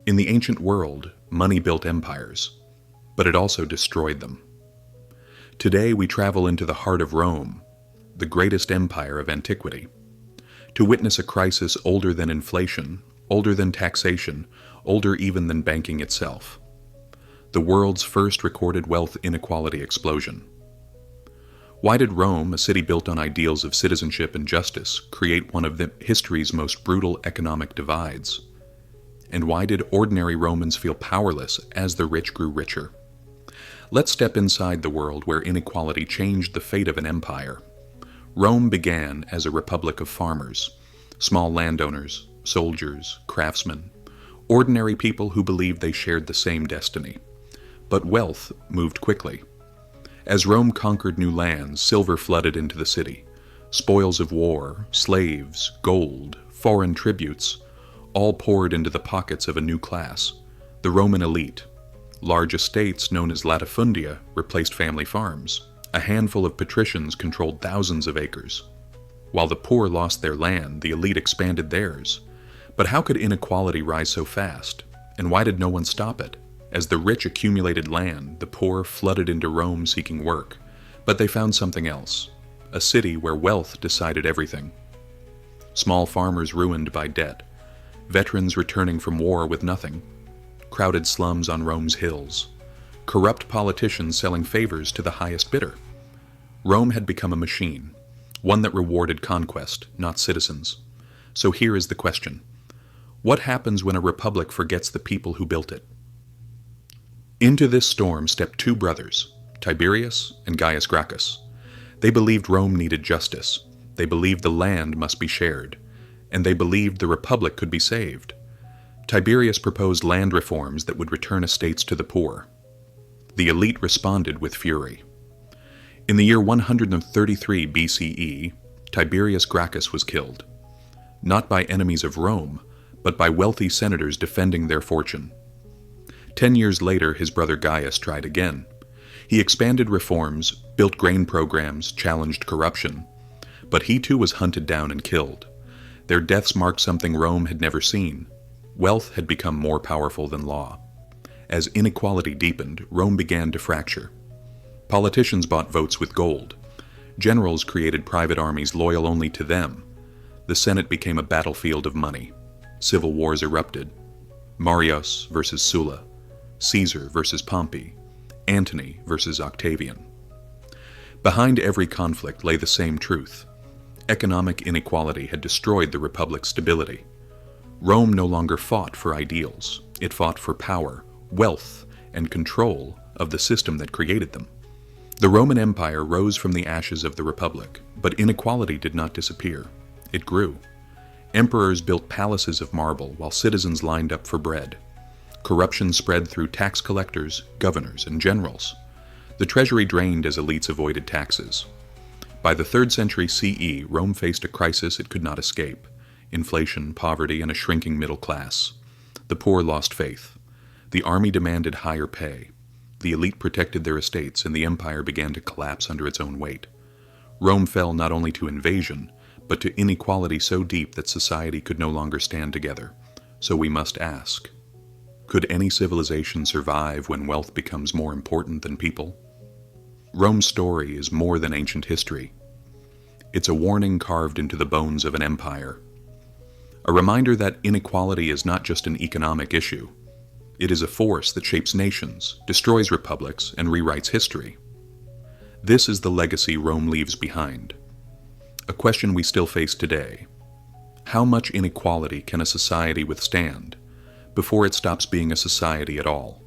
In the ancient world, money built empires, but it also destroyed them. Today we travel into the heart of Rome, the greatest empire of antiquity, to witness a crisis older than inflation, older than taxation, older even than banking itself. The world's first recorded wealth inequality explosion. Why did Rome, a city built on ideals of citizenship and justice, create one of history's most brutal economic divides? And why did ordinary Romans feel powerless as the rich grew richer? Let's step inside the world where inequality changed the fate of an empire. Rome began as a republic of farmers, small landowners, soldiers, craftsmen, ordinary people who believed they shared the same destiny. But wealth moved quickly. As Rome conquered new lands, silver flooded into the city. Spoils of war, slaves, gold, foreign tributes, all poured into the pockets of a new class, the Roman elite. Large estates known as latifundia replaced family farms. A handful of patricians controlled thousands of acres. While the poor lost their land, the elite expanded theirs. But how could inequality rise so fast? And why did no one stop it? As the rich accumulated land, the poor flooded into Rome seeking work. But they found something else, a city where wealth decided everything. Small farmers ruined by debt, veterans returning from war with nothing, crowded slums on Rome's hills, corrupt politicians selling favors to the highest bidder. Rome had become a machine, one that rewarded conquest, not citizens. So here is the question. What happens when a republic forgets the people who built it? Into this storm stepped two brothers, Tiberius and Gaius Gracchus. They believed Rome needed justice. They believed the land must be shared. And they believed the republic could be saved. Tiberius proposed land reforms that would return estates to the poor. The elite responded with fury. In the year 133 BCE, Tiberius Gracchus was killed, not by enemies of Rome, but by wealthy senators defending their fortune. 10 years later, his brother Gaius tried again. He expanded reforms, built grain programs, challenged corruption. But he too was hunted down and killed. Their deaths marked something Rome had never seen. Wealth had become more powerful than law. As inequality deepened, Rome began to fracture. Politicians bought votes with gold. Generals created private armies loyal only to them. The Senate became a battlefield of money. Civil wars erupted. Marius versus Sulla, Caesar versus Pompey, Antony versus Octavian. Behind every conflict lay the same truth. Economic inequality had destroyed the republic's stability. Rome no longer fought for ideals. It fought for power, wealth, and control of the system that created them. The Roman Empire rose from the ashes of the Republic, but inequality did not disappear. It grew. Emperors built palaces of marble while citizens lined up for bread. Corruption spread through tax collectors, governors, and generals. The treasury drained as elites avoided taxes. By the 3rd century CE, Rome faced a crisis it could not escape: inflation, poverty, and a shrinking middle class. The poor lost faith. The army demanded higher pay. The elite protected their estates, and the empire began to collapse under its own weight. Rome fell not only to invasion, but to inequality so deep that society could no longer stand together. So we must ask, could any civilization survive when wealth becomes more important than people? Rome's story is more than ancient history. It's a warning carved into the bones of an empire. A reminder that inequality is not just an economic issue. It is a force that shapes nations, destroys republics, and rewrites history. This is the legacy Rome leaves behind. A question we still face today. How much inequality can a society withstand before it stops being a society at all?